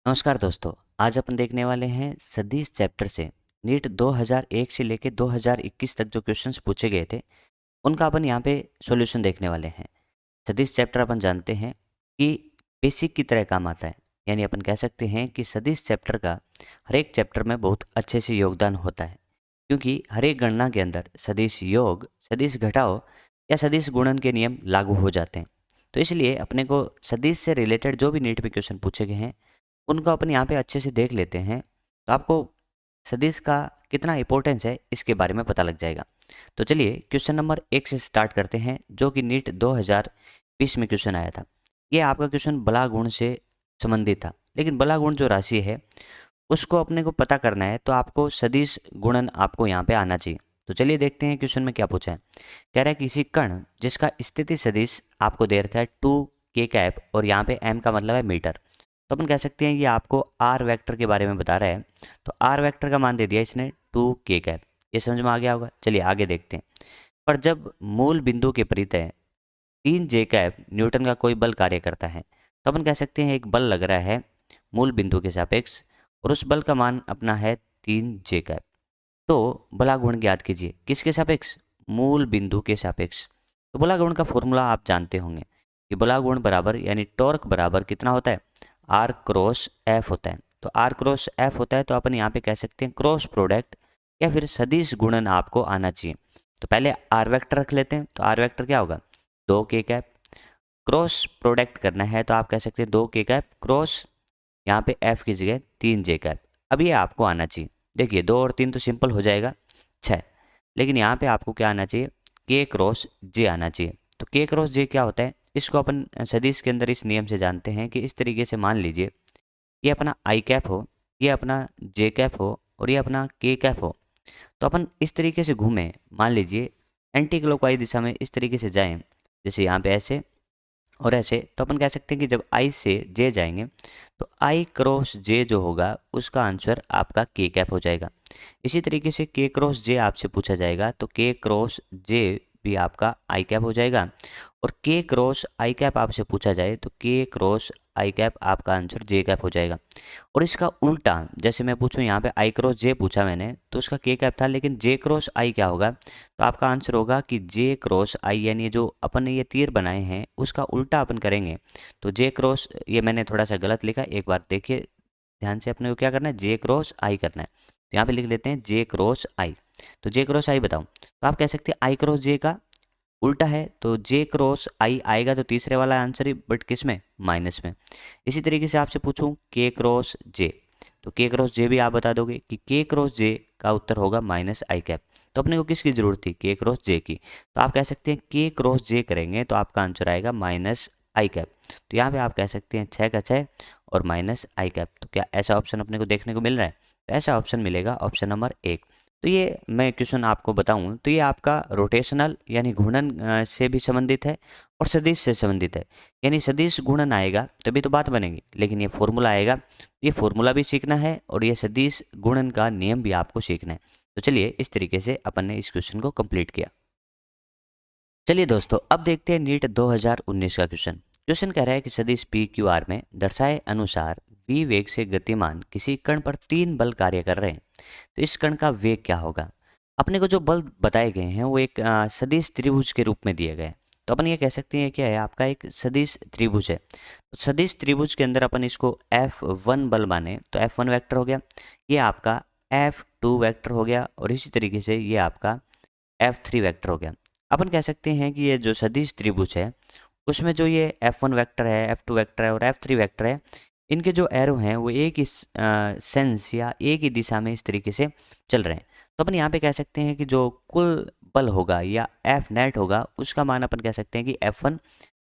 नमस्कार दोस्तों। आज अपन देखने वाले हैं सदिश चैप्टर से नीट 2001 से लेके 2021 तक जो क्वेश्चंस पूछे गए थे उनका अपन यहाँ पे सॉल्यूशन देखने वाले हैं। सदिश चैप्टर अपन जानते हैं कि बेसिक की तरह काम आता है, यानी अपन कह सकते हैं कि सदिश चैप्टर का हर एक चैप्टर में बहुत अच्छे से योगदान होता है, क्योंकि हर एक गणना के अंदर सदिश योग, सदिश घटाओ या सदिश गुणन के नियम लागू हो जाते हैं। तो इसलिए अपने को सदिश से रिलेटेड जो भी नीट में क्वेश्चन पूछे गए हैं उनको अपन यहाँ पे अच्छे से देख लेते हैं, तो आपको सदिश का कितना इंपॉर्टेंस है इसके बारे में पता लग जाएगा। तो चलिए क्वेश्चन नंबर 1 से स्टार्ट करते हैं, जो कि नीट 2020 में क्वेश्चन आया था। ये आपका क्वेश्चन बला गुण से संबंधित था, लेकिन बला गुण जो राशि है उसको अपने को पता करना है, तो आपको सदिश गुणन आपको यहाँ पे आना चाहिए। तो चलिए देखते हैं क्वेश्चन में क्या पूछा है। कह रहा है किसी कण जिसका स्थिति सदिश आपको दे रखा है 2 k और यहाँ पे m का मतलब है मीटर, तो अपन कह सकते हैं ये आपको आर वेक्टर के बारे में बता रहा है। तो आर वेक्टर का मान दे दिया इसने 2 k। ये समझ में आ गया होगा। चलिए आगे देखते हैं। पर जब मूल बिंदु के परितः 3 j न्यूटन का कोई बल कार्य करता है, तो अपन कह सकते हैं एक बल लग रहा है मूल बिंदु के सापेक्ष और उस बल का मान अपना है 3 j। तो बला गुण ज्ञात कीजिए किसके सापेक्ष? मूल बिंदु के सापेक्ष। तो बला गुण का फॉर्मूला आप जानते होंगे कि बला गुण बराबर यानी टॉर्क बराबर कितना होता है? आर क्रॉस एफ होता है। तो आर क्रॉस एफ होता है, तो अपन यहाँ पे कह सकते हैं क्रॉस प्रोडक्ट या फिर सदिश गुणन आपको आना चाहिए। तो पहले आर वेक्टर रख लेते हैं। तो आर वेक्टर क्या होगा? 2 k। क्रॉस प्रोडक्ट करना है तो आप कह सकते हैं 2 k क्रॉस यहाँ पे एफ की जगह 3 j। अब ये आपको आना चाहिए। देखिए 2 और 3 तो सिंपल हो जाएगा 6, लेकिन यहाँ पे आपको क्या आना चाहिए? के क्रॉस जे आना चाहिए। तो के क्रॉस जे क्या होता है? इसको अपन सदिश के अंदर इस नियम से जानते हैं कि इस तरीके से मान लीजिए ये अपना आई कैप हो, ये अपना जे कैप हो और ये अपना के कैप हो। तो अपन इस तरीके से घूमें, मान लीजिए एंटी क्लॉकवाइज दिशा में इस तरीके से जाएं, जैसे यहाँ पे ऐसे और ऐसे, तो अपन कह सकते हैं कि जब आई से जे जाएंगे तो आई क्रॉस जे जो होगा उसका आंसर आपका के कैप हो जाएगा। इसी तरीके से के क्रॉस जे आपसे पूछा जाएगा तो के क्रॉस जे भी आपका आई कैप हो जाएगा, और के क्रॉस आई कैप आपसे पूछा जाए तो के क्रॉस आई कैप आपका आंसर जे कैप हो जाएगा। और इसका उल्टा, जैसे मैं पूछूं यहाँ पे आई क्रॉस जे पूछा मैंने तो उसका के कैप था, लेकिन जे क्रॉस आई क्या होगा? तो आपका आंसर होगा कि जे क्रॉस आई, यानी जो अपन ने ये तीर बनाए हैं उसका उल्टा अपन करेंगे। तो जे क्रॉस, ये मैंने थोड़ा सा गलत लिखा, एक बार देखिए ध्यान से। अपने को क्या करना है? जे क्रॉस आई करना है। तो यहाँ पे लिख लेते हैं जे क्रॉस आई। तो जे क्रॉस आई बताओ, तो आप कह सकते हैं आई क्रॉस जे का उल्टा है, तो जे क्रॉस आई आएगा तो तीसरे वाला आंसर ही, बट किस में? माइनस में। इसी तरीके से आपसे पूछूं के क्रॉस जे, तो के क्रॉस जे भी आप बता दोगे कि के क्रॉस जे का उत्तर होगा माइनस आई कैप। तो अपने को किसकी जरूरत थी? के क्रॉस जे की। तो आप कह सकते हैं के क्रॉस जे करेंगे तो आपका आंसर आएगा माइनस आई कैप। तो यहाँ पे आप कह सकते हैं 6 का 6 और माइनस आई कैप। तो क्या ऐसा ऑप्शन अपने को देखने को मिल रहा है? तो ऐसा ऑप्शन मिलेगा ऑप्शन नंबर 1। तो ये मैं क्वेश्चन आपको बताऊं तो ये आपका रोटेशनल यानी घूर्णन से भी संबंधित है और सदिश से संबंधित है। यानी सदिश गुणन आएगा तभी तो बात बनेगी, लेकिन ये फॉर्मूला आएगा, ये फॉर्मूला भी सीखना है और ये सदिश गुणन का नियम भी आपको सीखना है। तो चलिए इस तरीके से अपन ने इस क्वेश्चन को कंप्लीट किया। चलिए दोस्तों अब देखते हैं नीट 2019 का क्वेश्चन। क्वेश्चन कह रहा है कि सदिश पी क्यू आर में दर्शाए अनुसार v वेग से गतिमान किसी कण पर 3 बल कार्य कर रहे हैं, तो इस कण का वेग क्या होगा? अपने को जो बल बताए गए हैं वो एक सदिश त्रिभुज के रूप में दिए गए हैं। तो अपन ये कह सकते हैं क्या है? आपका एक सदिश त्रिभुज है। तो सदिश त्रिभुज के अंदर अपन इसको F1 बल माने तो F1 वेक्टर हो गया, ये आपका F2 वेक्टर हो गया और इसी तरीके से ये आपका F3 वेक्टर हो गया। अपन कह सकते हैं कि ये जो सदिश त्रिभुज है उसमें जो ये F1 वेक्टर है, F2 वेक्टर है और F3 वेक्टर है, इनके जो एरो हैं वो एक ही सेंस या एक ही दिशा में इस तरीके से चल रहे हैं। तो अपन यहाँ पे कह सकते हैं कि जो कुल बल होगा या F नेट होगा उसका मान अपन कह सकते हैं कि F1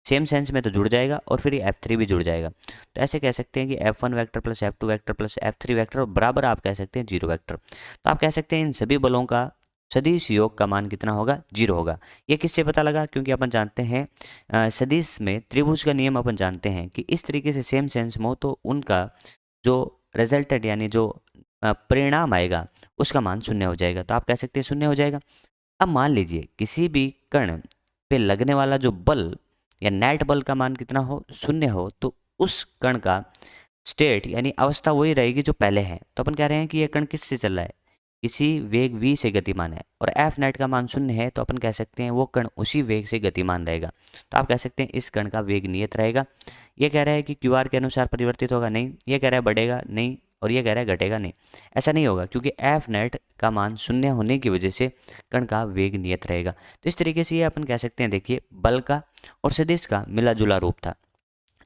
सेम सेंस में तो जुड़ जाएगा और फिर ये F3 भी जुड़ जाएगा। तो ऐसे कह सकते हैं कि F1 vector plus F2 vector plus F3 vector और बराबर आप कह सकते हैं 0 वेक्टर। तो आप कह सकते हैं इन सभी बलों का सदिश योग का मान कितना होगा? 0 होगा। ये किससे पता लगा? क्योंकि अपन जानते हैं सदिश में त्रिभुज का नियम अपन जानते हैं कि इस तरीके से सेम सेंस में हो तो उनका जो रिजल्टेंट यानी जो परिणाम आएगा उसका मान 0 हो जाएगा। तो आप कह सकते हैं 0 हो जाएगा। अब मान लीजिए किसी भी कण पे लगने वाला जो बल या नेट बल का मान कितना हो? 0 हो, तो उस कण का स्टेट यानी अवस्था वही रहेगी जो पहले है। तो अपन कह रहे हैं कि ये कण किससे चल रहा है, किसी वेग v से गतिमान है और एफ नेट का मान 0 है, तो अपन कह सकते हैं वो कण उसी वेग से गतिमान रहेगा। तो आप कह सकते हैं इस कण का वेग नियत रहेगा। ये कह रहा है कि क्यू आर के अनुसार परिवर्तित होगा, नहीं। ये कह रहा है बढ़ेगा, नहीं। और ये कह रहा है घटेगा, नहीं। ऐसा नहीं होगा क्योंकि एफ नेट का मान 0 होने की वजह से कण का वेग नियत रहेगा। तो इस तरीके से ये अपन कह सकते हैं, देखिए बल का और सदिश का मिला जुला रूप था।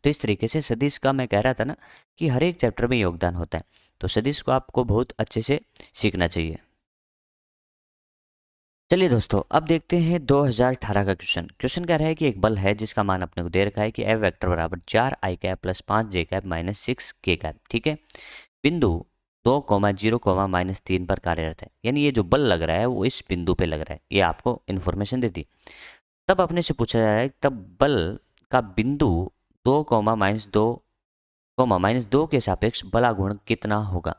तो इस तरीके से सदिश का मैं कह रहा था ना कि हर एक चैप्टर में योगदान होता है, तो सदिश को आपको बहुत अच्छे से सीखना चाहिए। चलिए दोस्तों, अब देखते हैं 2018 का क्वेश्चन कह रहा है कि एक बल है जिसका मान अपने को दे रखा है कि एफ वेक्टर बराबर 4 आई कैप प्लस 5 जे कैप माइनस 6 के कैप, ठीक है। बिंदु 2,0, पर कार्यरत है, यानी ये जो बल लग रहा है वो इस बिंदु पे लग रहा है, ये आपको इन्फॉर्मेशन देती। तब अपने से पूछा जा रहा है तब बल का बिंदु 2,-2 के सापेक्ष बलागुण कितना होगा।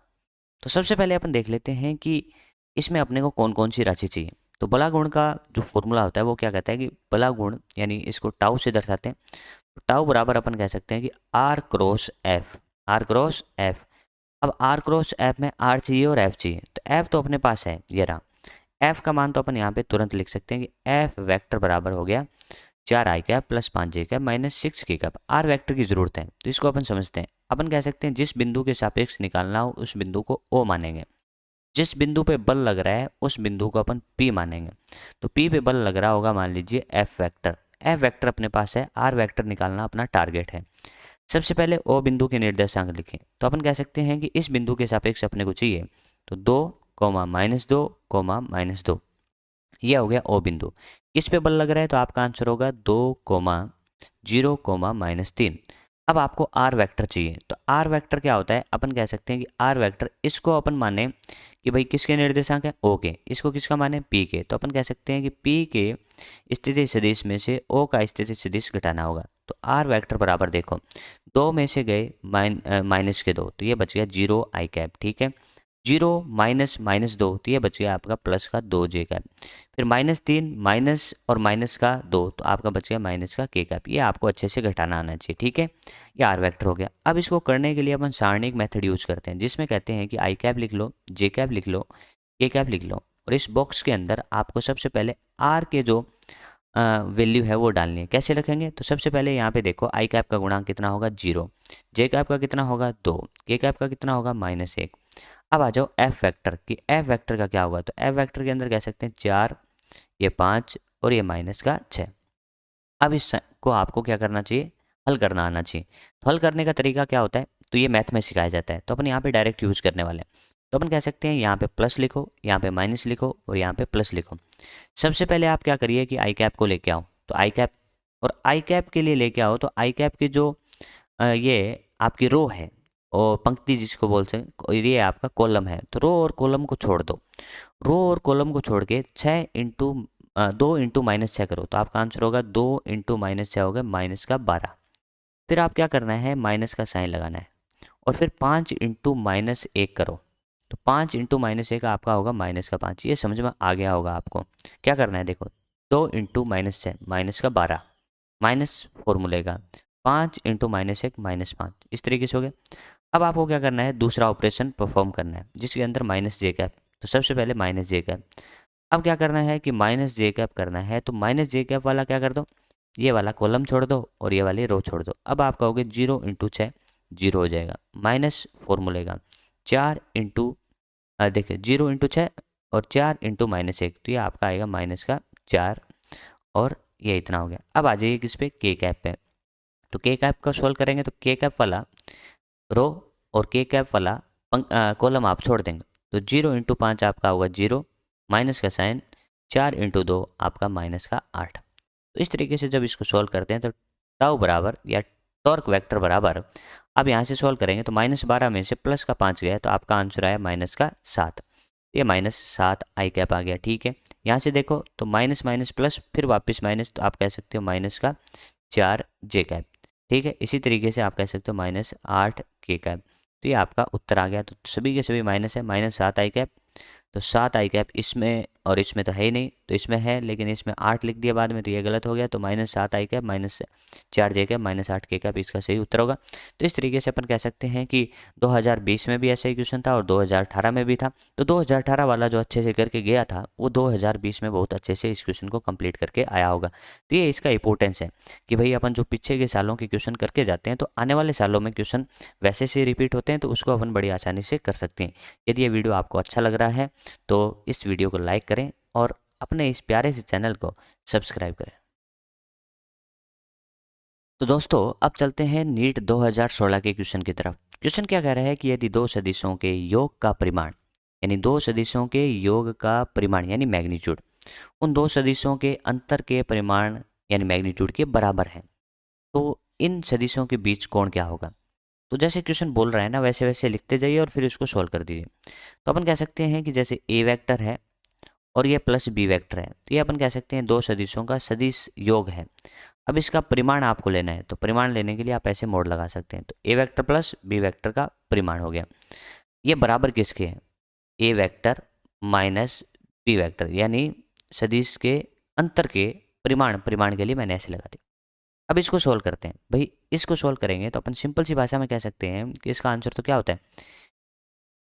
तो सबसे पहले अपन देख लेते हैं कि इसमें अपने को कौन कौन सी राशि चाहिए। तो बलागुण का जो फॉर्मूला होता है वो क्या कहता है कि बलागुण यानी इसको टाउ से दर्शाते हैं। तो टाउ बराबर अपन कह सकते हैं कि R cross F, R cross F. अब आर क्रॉस एफ में आर चाहिए और एफ चाहिए, तो एफ तो अपने पास है, ये रहा। एफ का मान तो अपन यहाँ पे तुरंत लिख सकते हैं कि एफ वेक्टर बराबर हो गया 4 आई कैप प्लस 5 जे कैप माइनस 6 के कैप। आर वेक्टर की जरूरत है, तो इसको अपन समझते हैं। अपन कह सकते हैं जिस बिंदु के सापेक्ष निकालना हो उस बिंदु को ओ मानेंगे। जिस बिंदु पे बल लग रहा है उस बिंदु को अपन P मानेंगे। तो P पे बल लग रहा होगा, मान लीजिए F वेक्टर। F वेक्टर अपने पास है, R वेक्टर निकालना अपना टारगेट है। सबसे पहले O बिंदु के निर्देशांक लिखें, तो अपन कह सकते हैं कि इस बिंदु के सापेक्ष अपने को चाहिए तो 2,-2,-2 यह हो गया O बिंदु। किस पे बल लग रहा है, तो आपका आंसर होगा 2,0,-3। अब आपको आर वेक्टर चाहिए, तो आर वेक्टर क्या होता है, अपन कह सकते हैं कि आर वेक्टर इसको अपन माने कि भाई किसके निर्देशांक है, ओ के। इसको किसका माने, पी के। तो अपन कह सकते हैं कि पी के स्थिति सदिश में से ओ का स्थिति सदिश घटाना होगा। तो आर वेक्टर बराबर देखो 2 में से गए माइनस के 2, तो ये बच गया 0 आई कैप, ठीक है। 0 --2, तो ये बच गया आपका प्लस का 2 जे कैप। फिर -3 माइनस और माइनस का 2, तो आपका बच गया माइनस का के कैप। ये आपको अच्छे से घटाना आना चाहिए, ठीक है। ये आर वेक्टर हो गया। अब इसको करने के लिए अपन सारणिक मेथड यूज करते हैं, जिसमें कहते हैं कि आई कैप लिख लो, जे कैप लिख लो, के कैप लिख लो, और इस बॉक्स के अंदर आपको सबसे पहले आर के जो वैल्यू है वो डालनी है। कैसे रखेंगे, तो सबसे पहले यहाँ पे देखो आई कैप का गुणांक कितना होगा 0, जे कैप का कितना होगा 2, के कैप का कितना होगा -1। अब आ जाओ एफ वेक्टर कि एफ वेक्टर का क्या होगा, तो एफ वेक्टर के अंदर कह सकते हैं 4, ये 5 और ये माइनस का 6। अब इस को आपको क्या करना चाहिए, हल करना आना चाहिए। तो हल करने का तरीका क्या होता है, तो ये मैथ में सिखाया जाता है, तो अपन यहाँ पे डायरेक्ट यूज करने वाले हैं। तो अपन कह सकते हैं यहाँ पे प्लस लिखो, यहाँ पे माइनस लिखो और यहाँ पे प्लस लिखो। सबसे पहले आप क्या करिए कि आई कैप को लेके आओ, तो आई कैप, और आई कैप के लिए लेके आओ तो आई कैप की जो ये आपकी रो है और पंक्ति जिसको बोलते हैं, ये आपका कॉलम है, तो रो और कॉलम को छोड़ दो। रो और कॉलम को छोड़ के 2 इंटू -6 करो, तो आपका आंसर होगा 2 इंटू -6 होगा माइनस का 12। फिर आप क्या करना है, माइनस का साइन लगाना है, और फिर 5 इंटू -1 करो, तो 5 इंटू -1 आपका होगा माइनस का 5। ये समझ में आ गया होगा आपको। क्या करना है, देखो 2 इंटू -6 माइनस का 12 माइनस फॉर्मूले का 5 इंटू -1 -5, इस तरीके से हो गया। अब आपको क्या करना है, दूसरा ऑपरेशन परफॉर्म करना है जिसके अंदर माइनस जे कैप। तो सबसे पहले माइनस जे कैप। अब क्या करना है कि माइनस जे कैप करना है, तो माइनस जे कैप वाला क्या कर दो, ये वाला कॉलम छोड़ दो और ये वाली रो छोड़ दो। अब आप कहोगे 0 इंटू 6 0 हो जाएगा, माइनस फॉर्मूले का 4 इंटू देखिए 0 इंटू 6 और 4 इंटू -1, तो ये आपका आएगा माइनस का 4 और ये इतना हो गया। अब आ जाइए किस पे, के कैप पे। तो के कैप का सॉल्व करेंगे तो के कैप वाला रो और के कैप वाला कॉलम आप छोड़ देंगे, तो 0 इंटू 5 आपका होगा 0, माइनस का साइन 4 इंटू 2 आपका माइनस का 8। तो इस तरीके से जब इसको सॉल्व करते हैं तो टाउ बराबर या टॉर्क वेक्टर बराबर, अब यहाँ से सॉल्व करेंगे तो -12 में से प्लस का 5 गया, तो आपका आंसर आया माइनस का 7। ये -7 आई कैप आ गया, ठीक है। यहाँ से देखो तो माइनस माइनस प्लस फिर वापस माइनस, तो आप कह सकते हो माइनस का 4 जे कैप, ठीक है। इसी तरीके से आप कह सकते हो -8 के कैप। तो ये आपका उत्तर आ गया। तो सभी के सभी माइनस है, -7 आई कैप, तो 7 आई कैप इसमें और इसमें तो है ही नहीं, तो इसमें है लेकिन इसमें 8 लिख दिया बाद में, तो ये गलत हो गया। तो -7 आई कैप -4 जे कैप -8 के कैप इसका सही उत्तर होगा। तो इस तरीके से अपन कह सकते हैं कि 2020 में भी ऐसा ही क्वेश्चन था और 2018 में भी था। तो 2018 वाला जो अच्छे से करके गया था वो 2020 में बहुत अच्छे से इस क्वेश्चन को कंप्लीट करके आया होगा। तो ये इसका इंपॉर्टेंस है कि भाई अपन जो पीछे के सालों के क्वेश्चन करके जाते हैं तो आने वाले सालों में क्वेश्चन वैसे से रिपीट होते हैं, तो उसको अपन बड़ी आसानी से कर सकते हैं। यदि ये वीडियो आपको अच्छा लग रहा है तो इस वीडियो को लाइक करें और अपने इस प्यारे से चैनल को सब्सक्राइब करें। तो दोस्तों अब चलते हैं नीट 2016 के क्वेश्चन की तरफ। क्वेश्चन क्या कह रहा है कि यदि दो सदिशों के योग का परिमाण, यानी दो सदिशों के योग का परिमाण यानी मैग्नीट्यूड, उन दो सदिशों के अंतर के परिमाण यानी मैग्नीट्यूड के बराबर है, तो इन सदिशों के बीच कोण क्या होगा। तो जैसे क्वेश्चन बोल रहा है ना वैसे वैसे लिखते जाइए और फिर इसको सॉल्व कर दीजिए। तो अपन कह सकते हैं कि जैसे ए वेक्टर है और ये प्लस बी वेक्टर है, तो ये अपन कह सकते हैं दो सदिशों का सदिश योग है। अब इसका परिमाण आपको लेना है, तो परिमाण लेने के लिए आप ऐसे मोड लगा सकते हैं। तो ए वेक्टर प्लस बी वेक्टर का परिमाण हो गया। ये बराबर किसके है, ए वेक्टर माइनस बी वेक्टर, यानी सदिश के अंतर के परिमाण के लिए मैंने ऐसे लगा दिया। अब इसको सोल्व करते हैं। भाई इसको सोल्व करेंगे तो अपन सिंपल सी भाषा में कह सकते हैं कि इसका आंसर तो क्या होता है,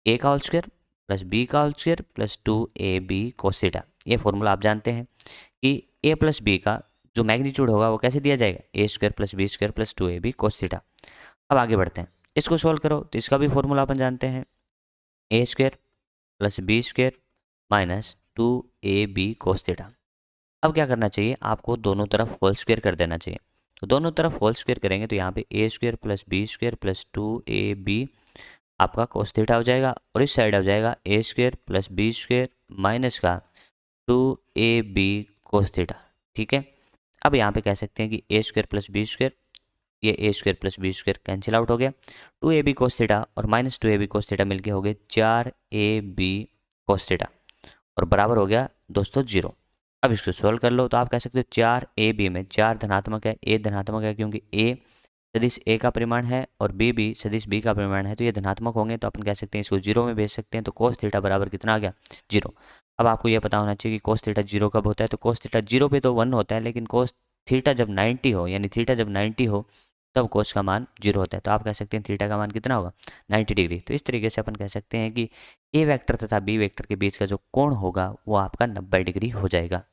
ए का होल स्क्वायर प्लस बी का whole square plus 2ab cos theta. ये फॉर्मूला आप जानते हैं कि ए प्लस बी का जो मैग्नीट्यूड होगा वो कैसे दिया जाएगा, a square plus b square plus 2ab cos theta. अब आगे बढ़ते हैं, इसको सोल्व करो तो इसका भी फॉर्मूला अपन जानते हैं, a square plus b square minus 2ab cos theta. अब क्या करना चाहिए, आपको दोनों तरफ होल स्क्वायर कर देना चाहिए। तो दोनों तरफ होल स्क्वायर करेंगे तो यहाँ पे a square plus b square plus 2ab आपका cos थीटा हो जाएगा, और इस साइड हो जाएगा a square plus b square minus का 2ab cos थीटा। ठीक है, अब यहाँ पे कह सकते हैं कि a square plus b square, ये a square plus b square cancel out हो गया, 2ab cos थीटा और माइनस 2ab cos थीटा मिलके हो गए 4ab cos थीटा, और बराबर हो गया दोस्तों 0। अब इसको सोल्व कर लो तो आप कह सकते हो 4ab में 4 धनात्मक है, ए धनात्मक है क्योंकि ए सदिश ए का परिमाण है और बी भी सदिश बी का परिमाण है, तो ये धनात्मक होंगे, तो अपन कह सकते हैं इसको 0 में भेज सकते हैं। तो cos थीटा बराबर कितना आ गया, 0। अब आपको ये पता होना चाहिए कि cos थीटा 0 कब होता है, तो cos थीटा 0 पे तो 1 होता है, लेकिन cos थीटा जब 90 हो, यानी थीटा जब 90 हो तब cos का मान 0 होता है। तो आप कह सकते हैं थीटा का मान कितना होगा, 90 डिग्री। तो इस तरीके से अपन कह सकते हैं कि ए वेक्टर तथा बी वेक्टर के बीच का जो कोण होगा वो आपका 90 डिग्री हो जाएगा।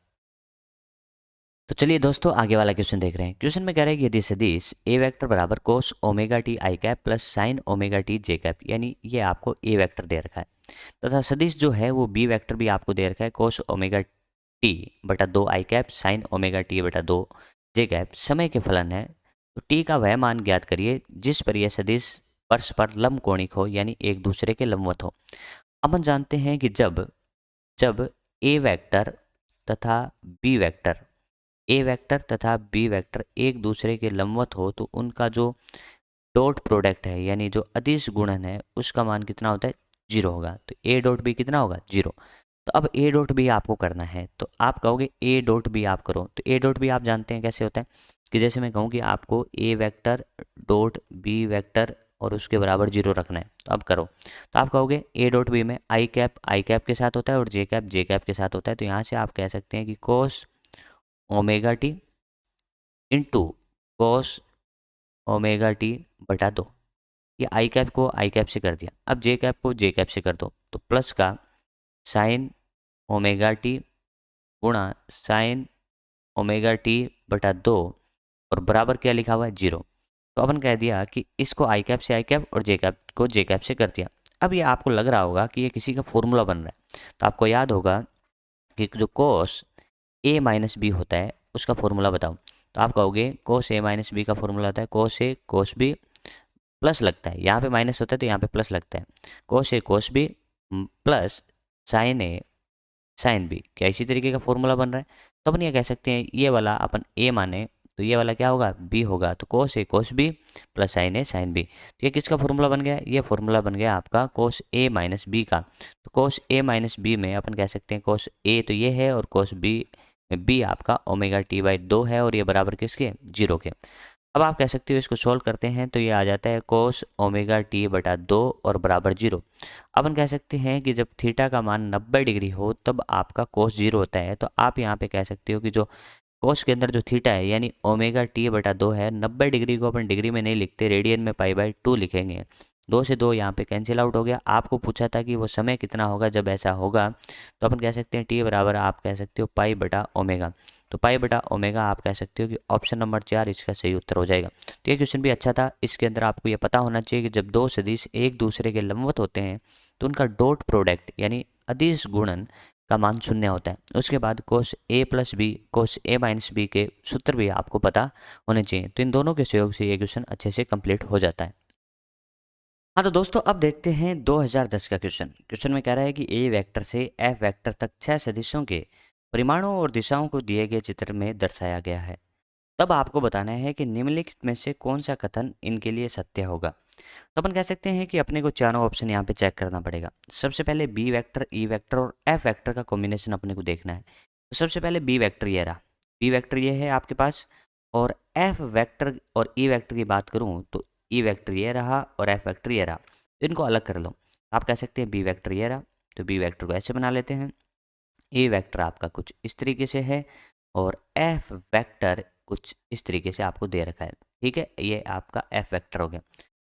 तो चलिए दोस्तों आगे वाला क्वेश्चन देख रहे हैं। क्वेश्चन में कह रहे हैं कि यदि सदिश ए वेक्टर बराबर कोस omega T I cap plus sine omega T J cap, यानी ये आपको ए वेक्टर दे रखा है, तथा सदिश जो है वो बी वेक्टर भी आपको दे रखा है कोस ओमेगा टी बटा 2 आई कैप साइन ओमेगा टी बटा 2 जे कैप समय के फलन है, तो टी का वह मान ज्ञात करिए जिस पर यह सदिश परस्पर लंबकोणिक हो, यानी एक दूसरे के लंबवत हो। अपन जानते हैं कि जब जब ए वेक्टर तथा बी वेक्टर ए वेक्टर तथा बी वेक्टर एक दूसरे के लंबवत हो तो उनका जो डॉट प्रोडक्ट है यानी जो अदिश गुणन है उसका मान कितना होता है, 0 होगा। तो ए डॉट बी कितना होगा, 0। तो अब ए डॉट बी आपको करना है, तो आप कहोगे ए डॉट बी आप करो। तो ए डॉट बी आप जानते हैं कैसे होता है कि जैसे मैं कहूँ कि आपको ए वेक्टर डॉट बी वेक्टर और उसके बराबर 0 रखना है, तो अब करो। तो आप कहोगे ए डॉट बी में आई कैप के साथ होता है और जे कैप के साथ होता है। तो यहाँ से आप कह सकते हैं कि कोस omega T into cos omega T बटा 2, ये आई कैप को आई कैप से कर दिया। अब जे कैप को जे कैप से कर दो, तो प्लस का साइन ओमेगा टी गुणा साइन ओमेगा टी बटा 2 और बराबर क्या लिखा हुआ है, 0। तो अपन कह दिया कि इसको आई कैप से आई कैप और जे कैप को जे कैप से कर दिया। अब ये आपको लग रहा होगा कि ये किसी का फॉर्मूला बन रहा है, तो आपको याद होगा कि जो कोस ए माइनस बी होता है उसका फॉर्मूला बताओ। तो आप कहोगे कोस ए माइनस बी का फॉर्मूला होता है कोस ए कोस बी प्लस लगता है, यहाँ पे माइनस होता है तो यहाँ पे प्लस लगता है, कोस ए कोस बी प्लस साइन ए साइन बी। क्या इसी तरीके का फॉर्मूला बन रहा है। तो अपन ये कह सकते हैं ये वाला अपन ए माने तो ये वाला क्या होगा, बी होगा। तो कोस ए कोस बी प्लस साइन ए साइन बी, तो ये किसका फॉर्मूला बन गया, ये फॉर्मूला बन गया आपका कोस ए माइनस बी का। तो कोस ए माइनस बी में अपन कह सकते हैं कोस ए तो ये है और कोस बी में बी आपका ओमेगा टी बाई 2 है और ये बराबर किसके, 0 के। अब आप कह सकते हो इसको सोल्व करते हैं तो ये आ जाता है कोस ओमेगा टी बटा 2 और बराबर 0। अपन कह सकते हैं कि जब थीटा का मान 90 डिग्री हो तब आपका कोस 0 होता है। तो आप यहाँ पे कह सकते हो कि जो कोस के अंदर जो थीटा है यानी ओमेगा टी बटा 2 है, 90 डिग्री को अपन डिग्री में नहीं लिखते, रेडियन में पाई बाई 2 लिखेंगे। 2 से 2 यहाँ पे कैंसिल आउट हो गया। आपको पूछा था कि वो समय कितना होगा जब ऐसा होगा, तो अपन कह सकते हैं टी बराबर आप कह सकते हो पाई बटा ओमेगा। तो पाई बटा ओमेगा आप कह सकते हो कि ऑप्शन नंबर 4 इसका सही उत्तर हो जाएगा। तो ये क्वेश्चन भी अच्छा था। इसके अंदर आपको ये पता होना चाहिए कि जब दो सदिश एक दूसरे के लंबवत होते हैं तो उनका डॉट प्रोडक्ट यानी अदिश गुणन का मान शून्य होता है। उसके बाद कोस ए प्लस बी कोस ए माइनस बी के सूत्र भी आपको पता होने चाहिए। तो इन दोनों के सहयोग से ये क्वेश्चन अच्छे से कंप्लीट हो जाता है। हाँ तो दोस्तों अब देखते हैं 2010 का क्वेश्चन। क्वेश्चन में कह रहा है कि ए वेक्टर से एफ वेक्टर तक 6 सदिशों के परिमाणों और दिशाओं को दिए गए चित्र में दर्शाया गया है। तब आपको बताना है कि निम्नलिखित में से कौन सा कथन इनके लिए सत्य होगा। तो अपन कह सकते हैं कि अपने को चारों ऑप्शन यहाँ पे चेक करना पड़ेगा। सबसे पहले बी वेक्टर, ई वेक्टर और एफ वेक्टर का कॉम्बिनेशन अपने को देखना है। तो सबसे पहले बी वेक्टर ये रहा, बी वेक्टर ये है आपके पास। और एफ वेक्टर और ई वेक्टर की बात करूँ तो ई वेक्टर ये रहा और एफ वेक्टर ये रहा। तो इनको अलग कर लो। आप कह सकते हैं बी वेक्टर ये रहा, तो बी वेक्टर को ऐसे बना लेते हैं। ए वेक्टर आपका कुछ इस तरीके से है और एफ वेक्टर कुछ इस तरीके से आपको दे रखा है। ठीक है, ये आपका एफ वेक्टर हो गया।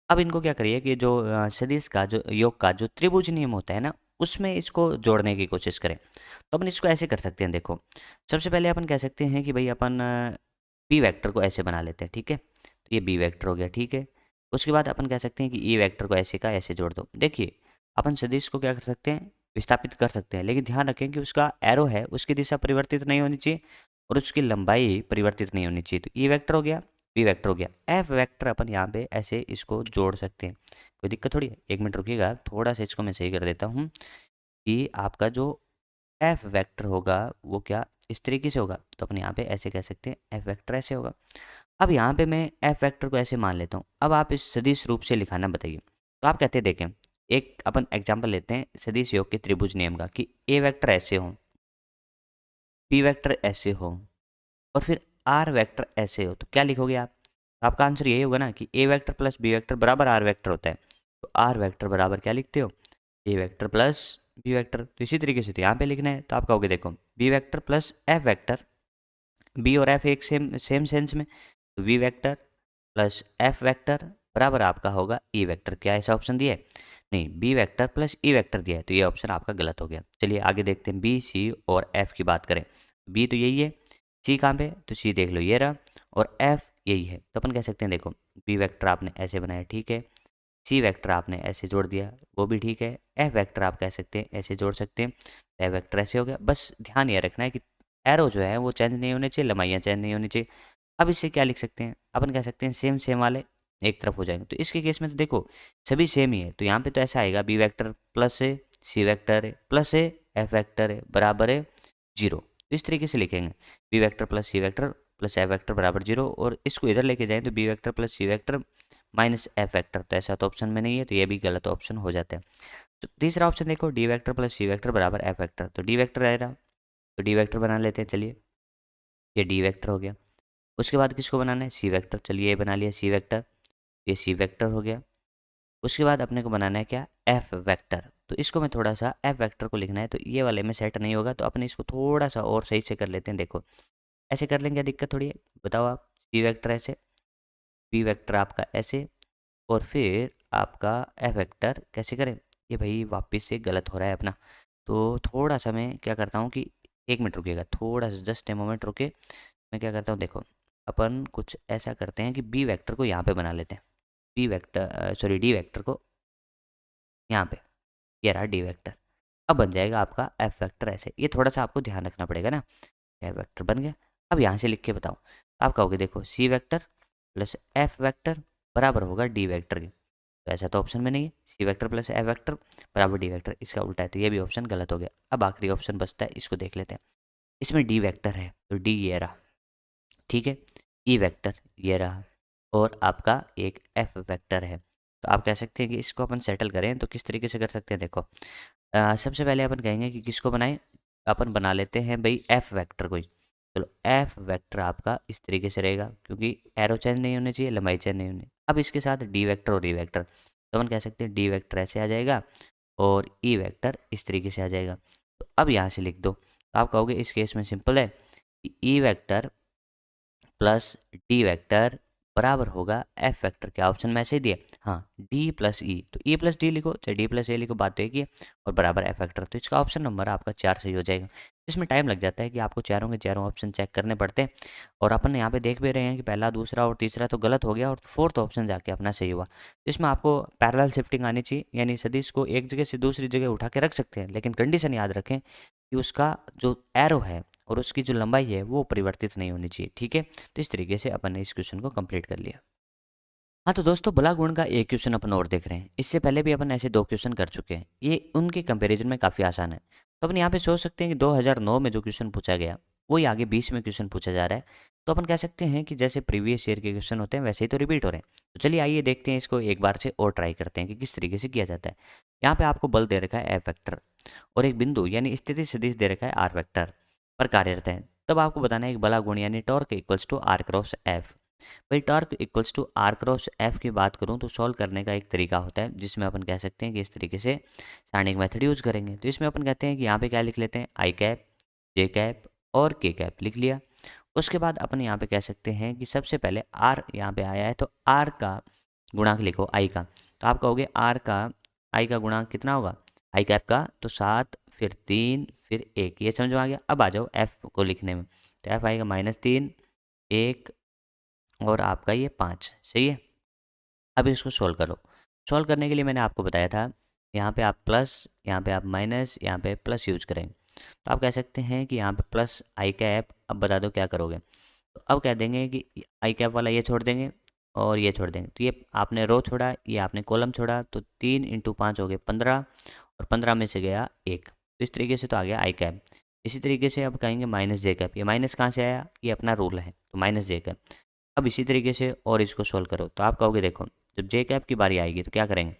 अब इनको क्या करिए कि जो सदिश का जो योग का जो त्रिभुज नियम होता है ना, उसमें इसको जोड़ने की कोशिश करें। तो अपन इसको ऐसे कर सकते हैं। देखो, सबसे पहले अपन कह सकते हैं कि भाई अपन बी वेक्टर को ऐसे बना लेते हैं। ठीक है, तो ये बी वेक्टर हो गया। ठीक है, उसके बाद अपन कह सकते हैं कि ई वेक्टर को ऐसे का ऐसे जोड़ दो। देखिए, अपन सदिश को क्या कर सकते हैं, विस्थापित कर सकते हैं, लेकिन ध्यान रखें कि उसका एरो है उसकी दिशा परिवर्तित नहीं होनी चाहिए और उसकी लंबाई परिवर्तित नहीं होनी चाहिए। तो ई वेक्टर हो गया, बी वेक्टर हो गया। एफ वेक्टर अपन यहाँ पे ऐसे इसको जोड़ सकते हैं, कोई दिक्कत थोड़ी है। एक मिनट रुकिएगा, थोड़ा सा इसको मैं सही कर देता हूँ कि आपका जो एफ वेक्टर होगा वो क्या इस तरीके से होगा। तो अपन यहाँ पे ऐसे कह सकते हैं एफ वेक्टर ऐसे होगा। अब यहाँ पे मैं एफ वेक्टर को ऐसे मान लेता हूँ। अब आप इस सदिश रूप से लिखाना बताइए। तो आप कहते हैं, देखें एक अपन एग्जाम्पल लेते हैं सदिश योग के त्रिभुज नियम का कि ए वेक्टर ऐसे हो, बी वेक्टर ऐसे हो और फिर आर वेक्टर ऐसे हो, तो क्या लिखोगे आप। तो आपका आंसर यही होगा ना कि ए वेक्टर प्लस बी वेक्टर बराबर आर वेक्टर होता है। तो आर वेक्टर बराबर क्या लिखते हो, ए वेक्टर प्लस बी वेक्टर। तो इसी तरीके से तो यहाँ पे लिखना है। तो आप कहोगे देखो B vector plus F vector, B और एफ एक सेम सेम सेंस में, तो V vector plus F vector बराबर आपका होगा ई वेक्टर। क्या ऐसा ऑप्शन दिया है, नहीं, B vector plus E vector दिया है। तो ये ऑप्शन आपका गलत हो गया। चलिए आगे देखते हैं, बी सी और एफ की बात करें। बी तो यही है, सी कहाँ पे, तो सी देख लो ये रहा और एफ यही है। तो अपन कह सकते हैं देखो बी वेक्टर आपने ऐसे बनाया, ठीक है, सी वेक्टर आपने ऐसे जोड़ दिया, वो भी ठीक है, एफ वेक्टर आप कह सकते हैं ऐसे जोड़ सकते हैं, एफ वेक्टर ऐसे हो गया। बस ध्यान ये रखना है कि एरो जो है वो चेंज नहीं होने चाहिए, लंबाइयाँ चेंज नहीं होनी चाहिए। अब इससे क्या लिख सकते हैं, अपन कह सकते हैं सेम सेम वाले एक तरफ हो जाएंगे। तो इसके केस में तो देखो सभी सेम ही है, तो यहाँ पे तो ऐसा आएगा बी वेक्टर प्लस है, सी वेक्टर है प्लस है, एफ वेक्टर है बराबर है 0। तो इस तरीके से लिखेंगे B vector plus C vector plus F vector बराबर 0। और इसको इधर लेके जाएं तो B vector plus C vector minus F vector. तो ऐसा तो ऑप्शन में नहीं है, तो ये भी गलत ऑप्शन हो जाता है। तो तीसरा ऑप्शन देखो D vector plus C vector बराबर एफ वेक्टर। तो डी वेक्टर रह रहा, तो डी वेक्टर बना लेते हैं। चलिए ये डी वेक्टर हो गया। उसके बाद किसको बनाना है, सी वेक्टर। चलिए ये बना लिया सी वेक्टर, ये सी वेक्टर हो गया। उसके बाद अपने को बनाना है क्या, एफ वेक्टर। तो इसको मैं थोड़ा सा एफ वेक्टर को लिखना है, तो ये वाले में सेट नहीं होगा, तो अपने इसको थोड़ा सा और सही से कर लेते हैं। देखो ऐसे कर लेंगे, क्या दिक्कत थोड़ी है, बताओ आप। सी वेक्टर ऐसे, पी वेक्टर आपका ऐसे और फिर आपका एफ वेक्टर कैसे करें। ये भाई वापस से गलत हो रहा है अपना। तो थोड़ा सा मैं क्या करता हूँ कि एक मिनट रुकिएगा, थोड़ा सा जस्ट ए मोमेंट रुके। मैं क्या करता हूँ देखो, अपन कुछ ऐसा करते हैं कि बी वेक्टर को यहाँ पे बना लेते हैं, B vector sorry D vector को यहाँ पे, ये रहा डी वेक्टर। अब बन जाएगा आपका एफ वेक्टर ऐसे। ये थोड़ा सा आपको ध्यान रखना पड़ेगा ना। एफ वेक्टर बन गया। अब यहाँ से लिख के बताओ, आप कहोगे देखो C vector plus F vector बराबर होगा डी वेक्टर के। तो ऐसा तो ऑप्शन में नहीं है, C vector plus F vector बराबर डी वेक्टर, इसका उल्टा है, तो ये भी ऑप्शन गलत हो गया। अब आखिरी ऑप्शन बचता है, इसको देख लेते हैं। इसमें डी वेक्टर है तो डी ये रहा, ठीक है, ई वेक्टर ये रहा और आपका एक एफ वेक्टर है। तो आप कह सकते हैं कि इसको अपन सेटल करें तो किस तरीके से कर सकते हैं। देखो सबसे पहले अपन कहेंगे कि किसको बनाएं, अपन बना लेते हैं भाई एफ वेक्टर को ही। चलो एफ वेक्टर आपका इस तरीके से रहेगा, क्योंकि एरो चेंज नहीं होने चाहिए, लंबाई चेंज नहीं होनी। अब इसके साथ डी वेक्टर और ई वेक्टर, तो अपन कह सकते हैं डी वेक्टर ऐसे आ जाएगा और ई वेक्टर इस तरीके से आ जाएगा। तो अब यहाँ से लिख दो, तो आप कहोगे इस केस में सिंपल है कि E vector plus D vector बराबर होगा एफ वेक्टर। क्या ऑप्शन में ऐसे ही दिया, हाँ डी प्लस ई, तो ई प्लस डी लिखो चाहे डी प्लस ए लिखो, बात तो एक ही है, और बराबर एफ वेक्टर। तो इसका ऑप्शन नंबर आपका 4 सही हो जाएगा। इसमें टाइम लग जाता है कि आपको चारों के चारों ऑप्शन चेक करने पड़ते हैं, और अपन यहाँ पे देख भी रहे हैं कि पहला दूसरा और तीसरा तो गलत हो गया और फोर्थ ऑप्शन जाके अपना सही हुआ। तो इसमें आपको पैरेलल शिफ्टिंग आनी चाहिए, यानी सदिश को एक जगह से दूसरी जगह उठा के रख सकते हैं, लेकिन कंडीशन याद रखें कि उसका जो एरो है और उसकी जो लंबाई है वो परिवर्तित नहीं होनी चाहिए, ठीक है। तो इस तरीके से अपन ने इस क्वेश्चन को कंप्लीट कर लिया। हाँ तो दोस्तों बला गुण का एक क्वेश्चन अपन और देख रहे हैं। इससे पहले भी अपन ऐसे 2 क्वेश्चन कर चुके हैं, ये उनके कंपैरिजन में काफ़ी आसान है। तो अपन यहाँ पे सोच सकते हैं कि 2009 में जो क्वेश्चन पूछा गया वही आगे 20 में क्वेश्चन पूछा जा रहा है। तो अपन कह सकते हैं कि जैसे प्रीवियस ईयर के क्वेश्चन होते हैं वैसे ही तो रिपीट हो रहे हैं। तो चलिए आइए देखते हैं, इसको एक बार से और ट्राई करते हैं कि किस तरीके से किया जाता है। यहाँ पे आपको बल दे रखा है एफ वेक्टर और एक बिंदु यानी स्थिति सदिश दे रखा है आर वेक्टर पर कार्यरत है। तब आपको बताना है कि बला गुण यानी torque equals to R cross F. भाई torque equals to R cross F की बात करूं तो सॉल्व करने का एक तरीका होता है, जिसमें अपन कह सकते हैं कि इस तरीके से सारणिक मेथड यूज करेंगे। तो इसमें अपन कहते हैं कि यहाँ पे क्या लिख लेते हैं, आई कैप, जे कैप और के कैप लिख लिया। उसके बाद अपन यहाँ पे कह सकते हैं कि सबसे पहले आर यहाँ पे आया है तो आर का गुणांक लिखो आई का। तो आप कहोगे आर का आई का गुणांक कितना होगा आई कैप का, तो 7 फिर 3 फिर 1, ये समझ में आ गया। अब आ जाओ एफ को लिखने में, तो एफ आएगा -3 1 और आपका ये 5, सही है। अब इसको सोल्व करो। सोल्व करने के लिए मैंने आपको बताया था यहाँ पे आप प्लस, यहाँ पे आप माइनस, यहाँ पे प्लस यूज करें। तो आप कह सकते हैं कि यहाँ पे प्लस आई कैप, अब बता दो क्या करोगे। तो अब कह देंगे कि आई कैप वाला ये छोड़ देंगे और ये छोड़ देंगे, तो ये आपने रो छोड़ा, ये आपने कॉलम छोड़ा, तो 3 × 5 हो गए 15 और 15 में से गया 1, तो इस तरीके से तो आ गया आई कैप। इसी तरीके से अब कहेंगे माइनस जे कैप, ये माइनस कहाँ से आया, ये अपना रूल है तो माइनस जे कैप। अब इसी तरीके से और इसको सोल्व करो, तो आप कहोगे देखो जब जे कैप की बारी आएगी तो क्या करेंगे,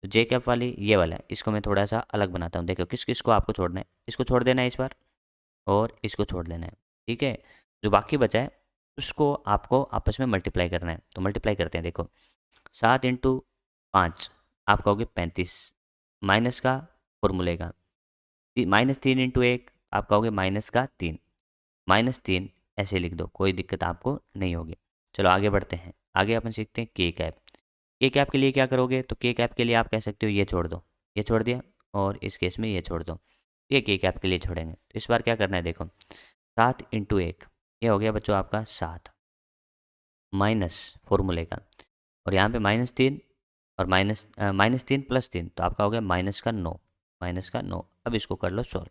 तो जे कैप वाली ये वाला है, इसको मैं थोड़ा सा अलग बनाता हूँ। देखो किस किस को आपको छोड़ना है, इसको छोड़ देना है इस बार और इसको छोड़ देना है, ठीक है। जो बाकी बचा है उसको आपको आपस में मल्टीप्लाई करना है, तो मल्टीप्लाई करते हैं। देखो 7 × 5 आप कहोगे 35, माइनस का फॉर्मूले का -3 × 1 आप कहोगे माइनस का 3, -3 ऐसे लिख दो, कोई दिक्कत आपको नहीं होगी। चलो आगे बढ़ते हैं, आगे अपन सीखते हैं के कैप। के कैप के लिए क्या करोगे, तो के कैप के लिए आप कह सकते हो ये छोड़ दो, ये छोड़ दिया और इस केस में ये छोड़ दो, ये के कैप के लिए छोड़ेंगे। तो इस बार क्या करना है, देखो 7 × 1 ये हो गया बच्चों आपका 7 माइनस फॉर्मूले का, और यहाँ पे -3 और -3 + 3 तो आपका हो गया -9, -9। अब इसको कर लो सॉल्व,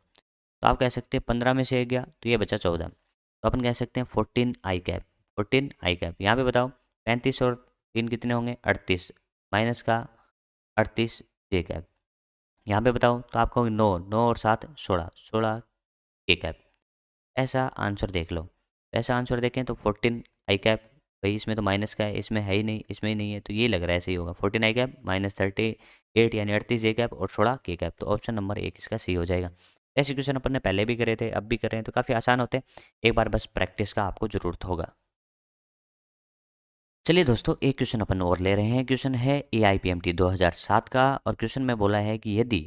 तो आप कह सकते हैं 15 में से 1 गया तो ये बचा 14, तो अपन कह सकते हैं 14 आई कैप, 14 आई कैप। यहाँ पे बताओ 35 और 3 कितने होंगे 38, माइनस का 38 जे कैप। यहाँ पे बताओ तो आप कहोगे 9, 9 और 7 16, 16 के कैप। ऐसा आंसर देख लो, ऐसा आंसर देखें तो 14 आई कैप, भाई इसमें तो माइनस का है, इसमें है ही नहीं, इसमें ही नहीं है, तो ये लग रहा है सही होगा 14 आई कैप -38 यानी 38 जे कैप और 16 के कैप। तो ऑप्शन नंबर 1 इसका सही हो जाएगा। ऐसे क्वेश्चन अपन ने पहले भी करे थे, अब भी कर रहे हैं, तो काफ़ी आसान होते हैं, एक बार बस प्रैक्टिस का आपको ज़रूरत होगा। चलिए दोस्तों एक क्वेश्चन अपन और ले रहे हैं। क्वेश्चन है AIPMT 2007 का, और क्वेश्चन में बोला है कि यदि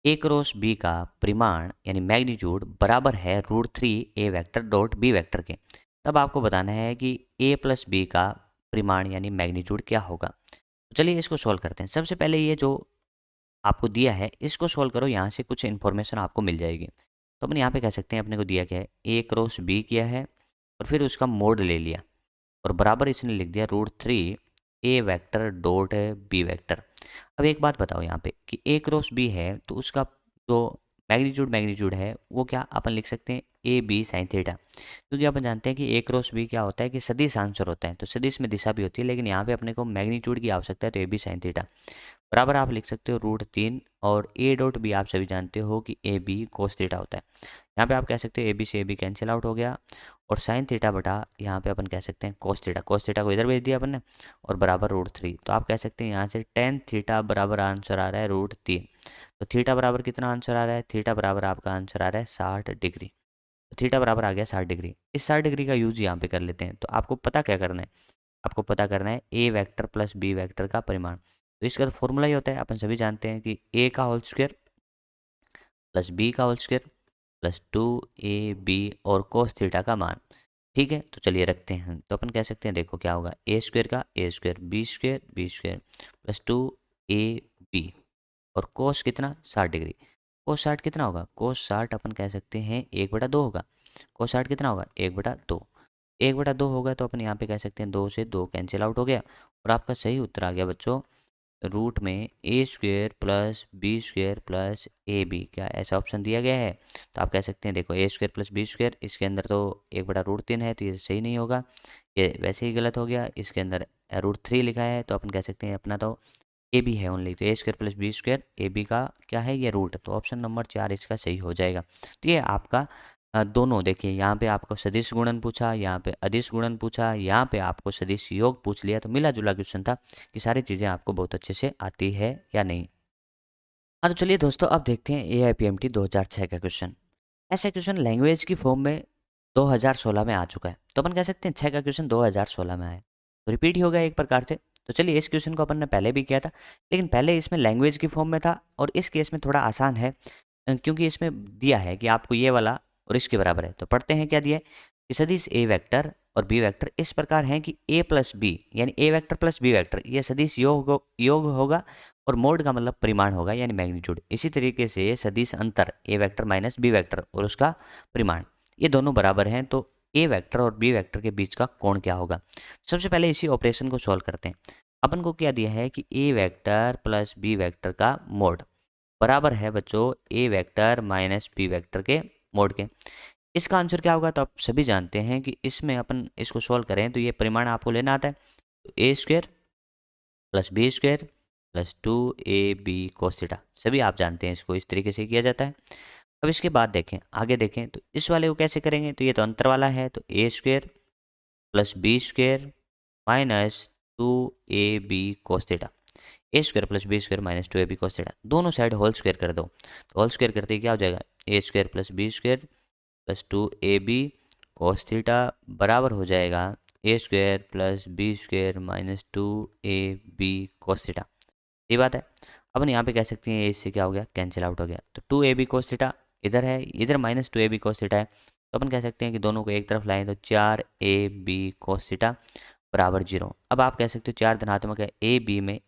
a क्रॉस b का परिमाण यानी मैग्नीट्यूड बराबर है √3 a vector dot b vector के, तब आपको बताना है कि a + b का परिमाण यानी मैग्नीट्यूड क्या होगा। तो चलिए इसको सॉल्व करते हैं। सबसे पहले ये जो आपको दिया है इसको सॉल्व करो, यहाँ से कुछ इन्फॉर्मेशन आपको मिल जाएगी। तो अपन यहाँ पे कह सकते हैं अपने को दिया क्या है, a क्रॉस b किया है और फिर उसका मोड ले लिया और बराबर इसने लिख दिया √3 a vector dot b vector. अब एक बात बताओ यहाँ पे कि a क्रॉस b है तो उसका जो मैग्नीट्यूड है वो क्या अपन लिख सकते हैं ए बी साइन थीटा, क्योंकि अपन जानते हैं कि a क्रॉस b क्या होता है कि सदिश आंसर होता है, तो सदिश में दिशा भी होती है, लेकिन यहाँ पे अपने को मैग्नीट्यूड की आवश्यकता है, तो ए बी साइन थीटा बराबर आप लिख सकते हो √3 और a डॉट बी आप सभी जानते हो कि ए बी कोस थीटा होता है। यहाँ पे आप कह सकते हो ए बी से ए बी कैंसिल आउट हो गया और साइन थीटा बटा यहाँ पे अपन कह सकते हैं कोस थीटा को इधर भेज दिया अपन ने और बराबर √3, तो आप कह सकते हैं यहाँ से tan थीटा बराबर आंसर आ रहा है √3। तो थीटा बराबर कितना आंसर आ रहा है, थीटा बराबर आपका आंसर आ रहा है 60 डिग्री। तो थीटा बराबर आ गया 60 डिग्री। इस 60 डिग्री का यूज यहाँ पे कर लेते हैं। तो आपको पता क्या करना है, आपको पता करना है ए वेक्टर प्लस बी वेक्टर का परिमाण। तो इसका तो फॉर्मूला ही होता है, अपन सभी जानते हैं कि ए का होल स्क्वायर प्लस बी का होल स्क्वायर प्लस 2ab और कोस थीटा का मान। ठीक है, तो चलिए रखते हैं। तो अपन कह सकते हैं, देखो क्या होगा, ए स्क्वायर का a square b square plus 2ab और कोस कितना 60 डिग्री। कोस 60 कितना होगा, कोस 60 अपन कह सकते हैं 1/2 होगा। कोस 60 कितना होगा 1/2। 1/2 होगा तो अपन यहाँ पे कह सकते हैं 2 से 2 कैंसिल आउट हो गया और आपका सही उत्तर आ गया बच्चों रूट में a square plus b square plus a b. क्या ऐसा ऑप्शन दिया गया है? तो आप कह सकते हैं, देखो ए स्क्वेयर प्लस बी स्क्वेयर, इसके अंदर तो 1/√3 है तो ये सही नहीं होगा, ये वैसे ही गलत हो गया। इसके अंदर √3 लिखा है तो अपन कह सकते हैं अपना तो ए बी है ओनली, तो a square plus b square a b का क्या है ये रूट, तो ऑप्शन नंबर 4 इसका सही हो जाएगा। तो ये आपका दोनों देखिए, यहाँ पे आपको सदिश गुणन पूछा, यहाँ पे अदिश गुणन पूछा, यहाँ पे आपको सदिश योग पूछ लिया, तो मिला जुला क्वेश्चन था कि सारी चीज़ें आपको बहुत अच्छे से आती है या नहीं। हाँ तो चलिए दोस्तों, अब देखते हैं AIPMT 2006 का क्वेश्चन। ऐसा क्वेश्चन लैंग्वेज की फॉर्म में 2016 में आ चुका है, तो अपन कह सकते हैं 6 का क्वेश्चन 2016 में आया, तो रिपीट ही हो गया एक प्रकार से। तो चलिए, इस क्वेश्चन को अपन ने पहले भी किया था, लेकिन पहले इसमें लैंग्वेज की फॉर्म में था और इस केस में थोड़ा आसान है, क्योंकि इसमें दिया है कि आपको ये वाला और इसके बराबर है। तो पढ़ते हैं क्या दिया है कि सदिश ए वेक्टर और बी वेक्टर इस प्रकार हैं कि ए प्लस बी यानी ए वेक्टर प्लस बी वेक्टर ये सदिश योग होगा और मोड का मतलब परिमाण होगा यानी मैग्नीट्यूड। इसी तरीके से सदिश अंतर ए वेक्टर माइनस बी वेक्टर और उसका परिमाण ये दोनों बराबर हैं, तो ए वेक्टर और बी वेक्टर के बीच का कोण क्या होगा। सबसे पहले इसी ऑपरेशन को सॉल्व करते हैं। अपन को क्या दिया है कि ए वेक्टर प्लस बी वेक्टर का मोड बराबर है बच्चों ए वेक्टर माइनस बी वेक्टर के मोड के। इसका आंसर क्या होगा, तो आप सभी जानते हैं कि इसमें अपन इसको सॉल्व करें तो ये परिमाण आपको लेना आता है, तो a square plus b square plus 2ab cos theta, सभी आप जानते हैं इसको इस तरीके से किया जाता है। अब इसके बाद देखें, आगे देखें तो इस वाले को कैसे करेंगे, तो ये तो अंतर वाला है, तो a square plus b square minus 2ab cos theta, a square plus b square minus 2ab cos theta, दोनों साइड होल स्क्वायर कर दो। तो होल स्क्वायर करते ही क्या हो जाएगा, a square plus b square plus 2ab cos theta बराबर हो जाएगा a square plus b square minus 2ab cos theta. ये बात है। अपन यहाँ पे कह सकते हैं इससे क्या हो गया, कैंसिल आउट हो गया, तो 2ab cos थीटा इधर है, इधर माइनस 2ab cos थीटा है, तो अपन कह सकते हैं कि दोनों को एक तरफ लाएं तो 4ab cos थीटा बराबर 0। अब आप कह सकते हो 4 धनात्मक है, ए बी में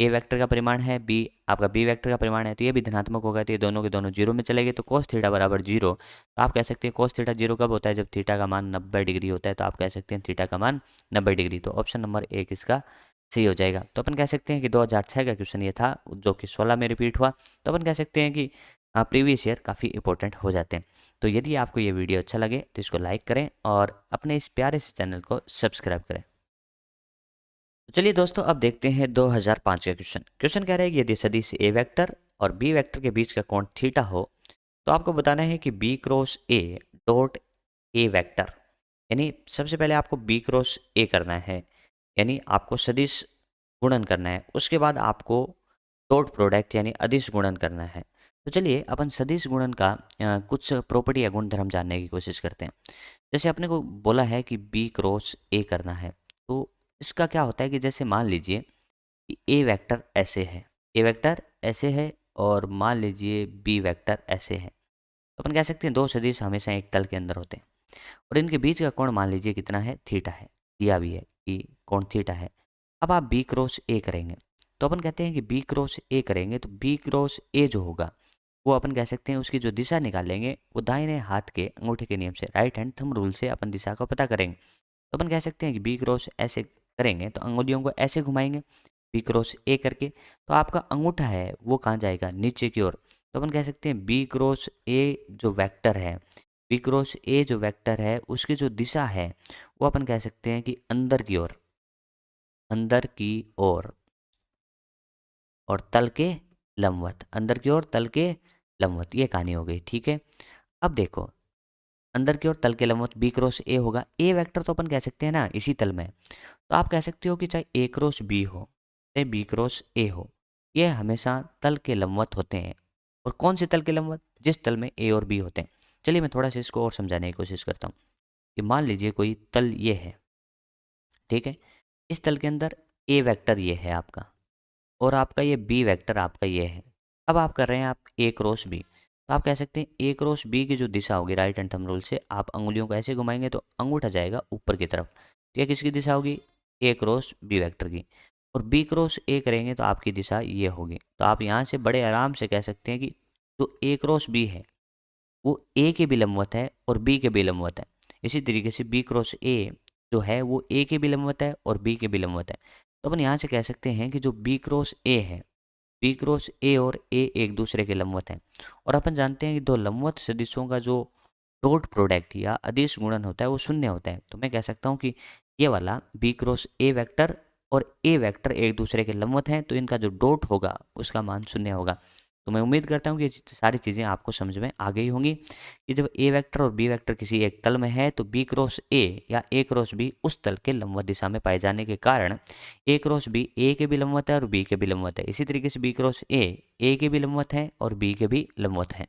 ए वेक्टर का परिमाण है, बी आपका बी वेक्टर का परिमाण है, तो ये भी धनात्मक होगा, तो ये दोनों के दोनों 0 में चले गए, तो cos थीटा बराबर 0। तो आप कह सकते हैं cos थीटा 0 कब होता है, जब थीटा का मान 90 डिग्री होता है, तो आप कह सकते हैं थीटा का मान 90 डिग्री। तो ऑप्शन नंबर 1 इसका सही हो जाएगा। तो अपन कह सकते हैं कि 2006 का क्वेश्चन ये था जो कि 16 में रिपीट हुआ, तो अपन कह सकते हैं कि प्रीवियस ईयर काफ़ी इंपॉर्टेंट हो जाते हैं। तो यदि आपको ये वीडियो अच्छा लगे तो इसको लाइक करें और अपने इस प्यारे से चैनल को सब्सक्राइब करें। तो चलिए दोस्तों, अब देखते हैं 2005 का क्वेश्चन। क्वेश्चन कह रहा है कि यदि सदिश ए वेक्टर और बी वेक्टर के बीच का कोण थीटा हो तो आपको बताना है कि B cross A dot A vector, यानी सबसे पहले आपको बी क्रॉस ए करना है, यानी आपको सदिश गुणन करना है, उसके बाद आपको डॉट प्रोडक्ट यानी अदिश गुणन करना है। तो चलिए अपन सदिश गुणन का कुछ प्रॉपर्टी या गुण धर्म जानने की कोशिश करते हैं। जैसे अपने को बोला है कि बी क्रॉस ए करना है, तो इसका क्या होता है कि जैसे मान लीजिए कि ए वेक्टर ऐसे है, ए वेक्टर ऐसे है और मान लीजिए बी वेक्टर ऐसे है, तो अपन कह सकते हैं दो सदिश हमेशा एक तल के अंदर होते हैं और इनके बीच का कोण मान लीजिए कितना है, थीटा है, दिया भी है कि कोण थीटा है। अब आप बी क्रॉस ए करेंगे तो अपन कहते हैं कि बी क्रॉस ए करेंगे तो बी क्रॉस ए जो होगा वो अपन कह सकते हैं उसकी जो दिशा निकालेंगे वो दाहिने हाथ के अंगूठे के नियम से, राइट हैंड थंब रूल से अपन दिशा को पता करेंगे। तो अपन कह सकते हैं कि बी क्रॉस ऐसे करेंगे तो अंगुलियों को ऐसे घुमाएंगे बी क्रॉस ए करके, तो आपका अंगूठा है वो कहाँ जाएगा, नीचे की ओर। तो अपन कह सकते हैं बी क्रॉस ए जो वेक्टर है, बी क्रॉस ए जो वेक्टर है उसकी जो दिशा है वो अपन कह सकते हैं कि अंदर की ओर, अंदर की ओर और तल के लंबवत, अंदर की ओर तल के लंबवत, ये कहानी हो गई। ठीक है, अब देखो अंदर की ओर तल के लंबवत बी क्रॉस ए होगा, ए वेक्टर तो अपन कह सकते हैं ना इसी तल में, तो आप कह सकते हो कि चाहे ए क्रॉस बी हो चाहे बी क्रॉस ए हो, ये हमेशा तल के लंबवत होते हैं। और कौन से तल के लंबवत, जिस तल में ए और बी होते हैं। चलिए मैं थोड़ा सा इसको और समझाने की कोशिश करता हूँ कि मान लीजिए कोई तल ये है, ठीक है। इस तल के अंदर ए वेक्टर ये है आपका, और आपका ये बी वेक्टर आपका ये है। अब आप कर रहे हैं आप ए क्रॉस बी, तो आप कह सकते हैं ए क्रॉस बी की जो दिशा होगी राइट हैंड थंब रूल से, आप अंगुलियों को ऐसे घुमाएंगे तो अंगूठा जाएगा ऊपर की तरफ, तो यह किसकी दिशा होगी, ए क्रॉस बी वेक्टर की। और बी क्रॉस ए करेंगे तो आपकी दिशा ये होगी। तो आप यहाँ से बड़े आराम से कह सकते हैं कि जो ए क्रॉस बी है वो ए के भी लंबवत है और बी के भी लंबवत है। इसी तरीके से बी क्रॉस ए जो है वो ए के भी लंबवत है और बी के भी लंबवत है। तो अपन यहाँ से कह सकते हैं कि जो बी क्रॉस ए है, बी क्रॉस ए और ए एक दूसरे के लंबवत हैं। और अपन जानते हैं कि दो लंबवत सदिशों का जो डॉट प्रोडक्ट या अदिश गुणन होता है वो शून्य होता है। तो मैं कह सकता हूँ कि ये वाला बी क्रॉस ए वेक्टर और ए वेक्टर एक दूसरे के लंबवत हैं, तो इनका जो डॉट होगा उसका मान शून्य होगा। तो मैं उम्मीद करता हूँ कि ये सारी चीज़ें आपको समझ में आ गई होंगी कि जब ए वेक्टर और बी वेक्टर किसी एक तल में है तो बी क्रॉस ए या ए क्रॉस बी उस तल के लंबवत दिशा में पाए जाने के कारण ए क्रॉस बी ए के भी लंबवत है और बी के भी लंबवत है। इसी तरीके से बी क्रॉस ए के भी लंबवत है और बी के भी लंबवत है।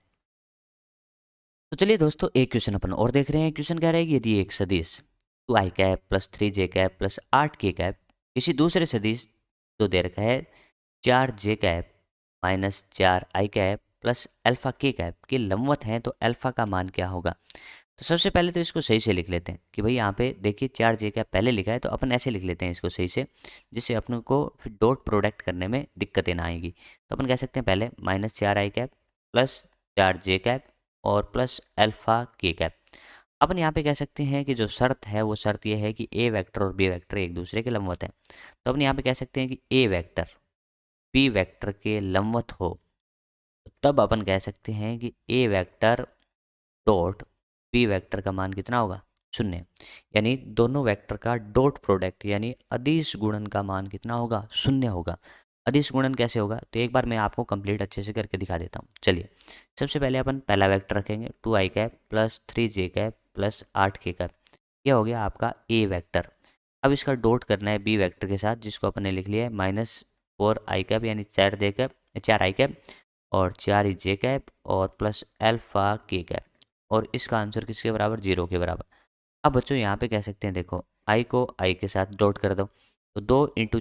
तो चलिए दोस्तों एक क्वेश्चन अपन और देख रहे हैं। क्वेश्चन कह रहा है कि यदि एक सदिश 2i cap plus 3j cap plus 8k cap किसी दूसरे सदिश जो दे रखा है 4j cap minus 4i cap plus alpha k cap के लंबवत हैं, तो अल्फा का मान क्या होगा। तो सबसे पहले तो इसको सही से लिख लेते हैं कि भाई यहाँ पे देखिए 4j कैप पहले लिखा है, तो अपन ऐसे लिख लेते हैं इसको सही से, जिससे अपन को फिर डॉट प्रोडक्ट करने में दिक्कतें ना आएगी। तो अपन कह सकते हैं पहले minus 4i cap plus 4j cap और प्लस अल्फा के कैप। अपन यहाँ पे कह सकते हैं कि जो शर्त है वो शर्त ये है कि ए वेक्टर और बी वेक्टर एक दूसरे के लंबवत हैं। तो अपन यहाँ पे कह सकते हैं कि ए वेक्टर बी वेक्टर के लंबवत हो, तब अपन कह सकते हैं कि ए वेक्टर डॉट बी वेक्टर का मान कितना होगा, शून्य। यानी दोनों वेक्टर का डॉट प्रोडक्ट यानी अदिश गुणन का मान कितना होगा, शून्य होगा। अदिश गुणन कैसे होगा, तो एक बार मैं आपको कंप्लीट अच्छे से करके दिखा देता हूँ। चलिए सबसे पहले अपन पहला वेक्टर रखेंगे 2i cap plus 3j cap plus 8k cap, यह हो गया आपका ए वेक्टर। अब इसका डॉट करना है बी वेक्टर के साथ, जिसको अपन ने लिख लिया है माइनस 4i कैप यानी 4i कैप और 4j कैप और प्लस अल्फा के कैप, और इसका आंसर किसके बराबर, 0 के बराबर। अब बच्चों यहाँ पे कह सकते हैं देखो आई को आई के साथ डॉट कर दो, तो 2 इंटू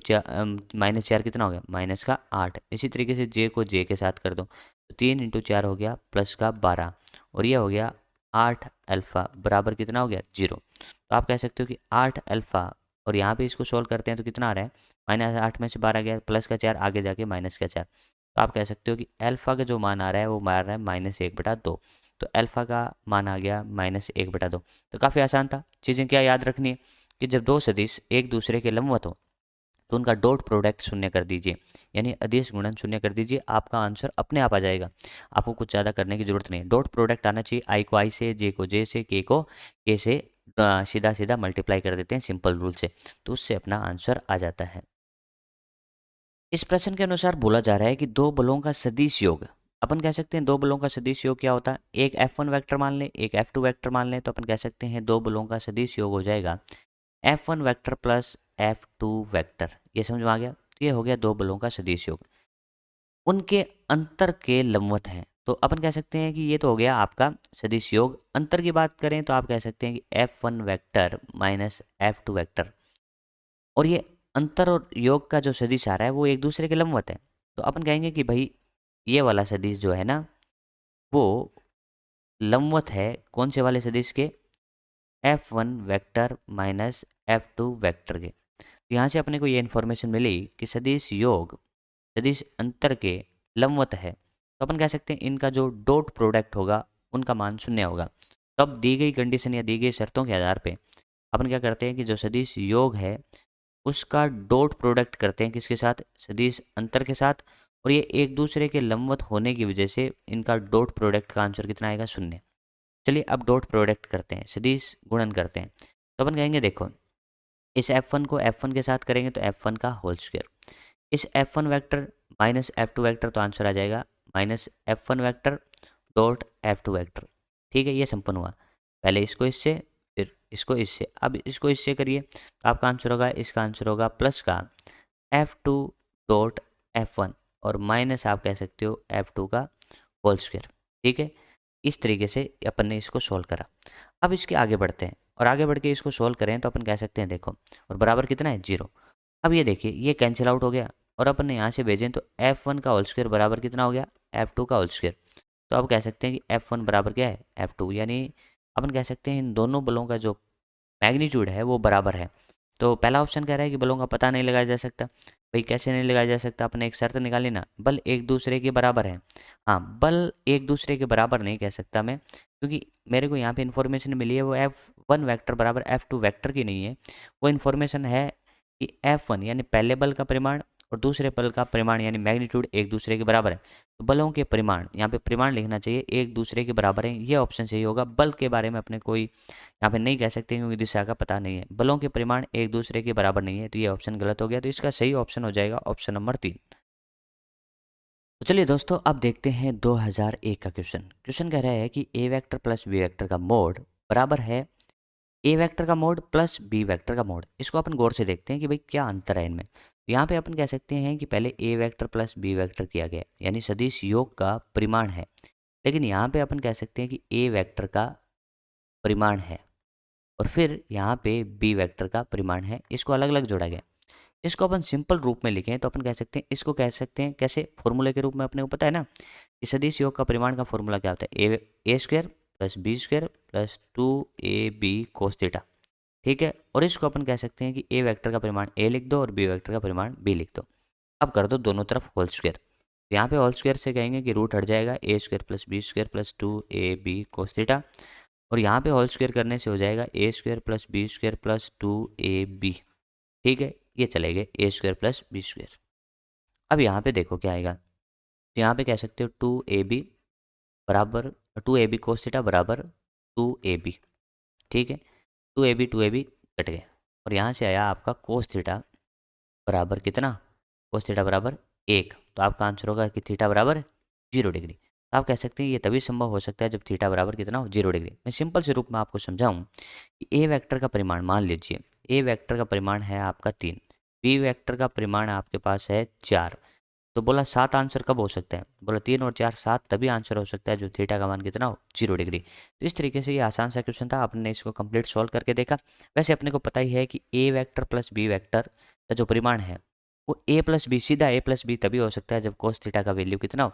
माइनस 4 कितना हो गया, माइनस का 8। इसी तरीके से जे को जे के साथ कर दो, तो 3 इंटू 4 हो गया प्लस का 12, और यह हो गया 8 अल्फ़ा बराबर कितना हो गया, 0। तो आप कह सकते हो कि 8 अल्फ़ा, और यहाँ पे इसको सोल्व करते हैं तो कितना आ रहा है, माइनस 8 में से 12 गया, प्लस का 4 आगे जाके माइनस का 4। तो आप कह सकते हो कि अल्फ़ा का जो मान आ रहा है वो मान रहा है -1/2। तो अल्फ़ा का मान आ गया -1/2। तो काफ़ी आसान था। चीज़ें क्या याद रखनी है कि जब दो सदिश एक दूसरे के लंबवत हो तो उनका डॉट प्रोडक्ट शून्य कर दीजिए, यानी अदिश गुणन शून्य कर दीजिए, आपका आंसर अपने आप आ जाएगा। आपको कुछ ज़्यादा करने की जरूरत नहीं है। डॉट प्रोडक्ट आना चाहिए, आई को आई से, जे को जे से, के को के से सीधा सीधा मल्टीप्लाई कर देते हैं सिंपल रूल से, तो उससे अपना आंसर आ जाता है। इस प्रश्न के अनुसार बोला जा रहा है कि दो बलों का सदिश योग, अपन कह सकते हैं दो बलों का सदिश योग क्या होता है, एक F1 वेक्टर मान लें एक F2 वेक्टर मान लें, तो अपन कह सकते हैं दो बलों का सदिश योग हो जाएगा F1 vector plus F2 vector. ये समझ में आ गया, तो ये हो गया दो बलों का सदिश योग, उनके अंतर के लंबवत हैं। तो अपन कह सकते हैं कि ये तो हो गया आपका सदिश योग। अंतर की बात करें तो आप कह सकते हैं कि F1 vector minus F2 vector, और ये अंतर और योग का जो सदिश आ रहा है वो एक दूसरे के लंबवत है। तो अपन कहेंगे कि भाई ये वाला सदिश जो है ना वो लंबवत है कौन से वाले सदिश के, F1 vector minus F2 vector के। तो यहाँ से अपने को ये इन्फॉर्मेशन मिली कि सदिश योग सदिश अंतर के लंबवत है, तो अपन कह सकते हैं इनका जो डॉट प्रोडक्ट होगा उनका मान शून्य होगा। तब दी गई कंडीशन या दी गई शर्तों के आधार पे अपन क्या करते हैं कि जो सदिश योग है उसका डॉट प्रोडक्ट करते हैं किसके साथ, सदिश अंतर के साथ, और ये एक दूसरे के लंबवत होने की वजह से इनका डॉट प्रोडक्ट का आंसर कितना आएगा, शून्य। चलिए अब डॉट प्रोडक्ट करते हैं, सदिश गुणन करते हैं। तो अपन कहेंगे देखो इस F1 को F1 के साथ करेंगे तो F1 का होल स्क्वायर, इस F1 vector minus F2 vector, तो आंसर आ जाएगा minus F1 vector dot F2 vector. ठीक है, ये संपन्न हुआ। पहले इसको इससे फिर इसको इससे, अब इसको इससे करिए तो आपका आंसर होगा, इसका आंसर होगा प्लस का F2 डॉट F1 और माइनस आप कह सकते हो F2 का होल स्क्वायर। ठीक है, इस तरीके से अपन ने इसको सोल्व करा। अब इसके आगे बढ़ते हैं और आगे बढ़ के इसको सोल्व करें तो अपन कह सकते हैं देखो, और बराबर कितना है 0। अब ये देखिए ये कैंसिल आउट हो गया और अपन ने यहाँ से भेजें तो F1 का होल स्क्वायर बराबर कितना हो गया F2 का होल स्क्वायर। तो अब कह सकते हैं कि F1 बराबर क्या है F2, यानी अपन कह सकते हैं इन दोनों बलों का जो मैग्नीट्यूड है वो बराबर है। तो पहला ऑप्शन कह रहा है कि बलों का पता नहीं लगाया जा सकता। भाई कैसे नहीं लगाया जा सकता, अपने एक शर्त निकाली ना, बल एक दूसरे के बराबर है। हाँ, बल एक दूसरे के बराबर नहीं कह सकता मैं, क्योंकि मेरे को यहाँ पे इन्फॉर्मेशन मिली है वो F1 वेक्टर बराबर F2 वेक्टर की नहीं है। वो इन्फॉर्मेशन है कि F1 यानी पहले बल का परिमाण और दूसरे बल का परिमाण यानी मैग्नीट्यूड एक दूसरे के बराबर है। तो बलों के परिमाण, यहाँ पे परिमाण लिखना चाहिए, एक दूसरे के बराबर है, ये ऑप्शन सही होगा। बल के बारे में अपने कोई यहाँ पे नहीं कह सकते क्योंकि दिशा का पता नहीं है। बलों के परिमाण एक दूसरे के बराबर नहीं है, तो ये ऑप्शन गलत हो गया। तो इसका सही ऑप्शन हो जाएगा ऑप्शन नंबर 3। तो चलिए दोस्तों अब देखते हैं 2001 का क्वेश्चन। क्वेश्चन कह रहा है कि ए वेक्टर प्लस बी वेक्टर का मोड बराबर है ए वेक्टर का मोड प्लस बी वेक्टर का मोड। इसको अपन गौर से देखते हैं कि भाई क्या अंतर है इनमें। तो यहाँ पे अपन कह सकते हैं कि पहले ए वेक्टर प्लस बी वेक्टर किया गया यानी सदिश योग का परिमाण है, लेकिन यहाँ पे अपन कह सकते हैं कि ए वेक्टर का परिमाण है और फिर यहाँ पे बी वेक्टर का परिमाण है, इसको अलग अलग जोड़ा गया। इसको अपन सिंपल रूप में लिखें तो अपन कह सकते हैं, इसको कह सकते हैं कैसे, फॉर्मूले के रूप में अपने को पता है ना कि सदिश योग का परिमाण का फॉर्मूला क्या होता है, a square plus b square plus 2ab cos theta. ठीक है, और इसको अपन कह सकते हैं कि ए वेक्टर का परिमाण ए लिख दो और बी वेक्टर का परिमाण बी लिख दो। अब कर दो दोनों तरफ होल स्क्वायर। तो यहाँ पे होल स्क्वायर से कहेंगे कि रूट हट जाएगा a square plus b square plus 2ab cos theta, और यहाँ पे होल स्क्वायर करने से हो जाएगा a square plus b square plus 2ab। ठीक है, ये चले गए a square plus b square. अब यहाँ पे देखो क्या आएगा, तो यहाँ पे कह सकते हो 2ab बराबर 2ab कोस थीटा बराबर 2ab। ठीक है, 2ab कट गए और यहाँ से आया आपका कोस थीटा बराबर कितना, कोस थीटा बराबर 1। तो आपका आंसर होगा कि थीटा बराबर 0 डिग्री। तो आप कह सकते हैं ये तभी संभव हो सकता है जब थीटा बराबर कितना हो 0 डिग्री। मैं सिंपल से रूप में आपको समझाऊं कि ए वेक्टर का परिमाण मान लीजिए, ए वेक्टर का परिमाण है आपका 3, बी वेक्टर का परिमाण आपके पास है 4। तो बोला 7 आंसर कब हो सकता है, बोला 3 और 4 7 तभी आंसर हो सकता है जो थीटा का मान कितना हो 0 डिग्री। तो इस तरीके से ये आसान सा क्वेश्चन था, आपने इसको कंप्लीट सॉल्व करके देखा। वैसे अपने को पता ही है कि ए वेक्टर प्लस बी वेक्टर का जो परिमाण है वो ए प्लस बी, सीधा ए प्लस बी तभी हो सकता है जब कोस थीटा का वैल्यू कितना हो,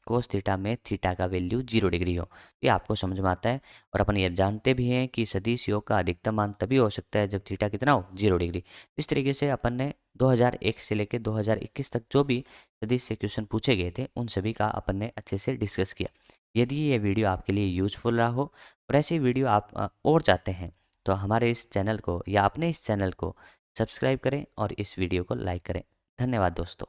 कोस थीटा में थीटा का वैल्यू 0 डिग्री हो। ये आपको समझ में आता है। और अपन ये जानते भी हैं कि सदिश योग का अधिकतम मान तभी हो सकता है जब थीटा कितना हो 0 डिग्री। इस तरीके से अपन ने 2001 से लेकर 2021 तक जो भी सदिश से क्वेश्चन पूछे गए थे उन सभी का अपन ने अच्छे से डिस्कस किया। यदि ये वीडियो आपके लिए यूजफुल रहा हो और ऐसी वीडियो आप और चाहते हैं तो हमारे इस चैनल को या अपने इस चैनल को सब्सक्राइब करें और इस वीडियो को लाइक करें। धन्यवाद दोस्तों।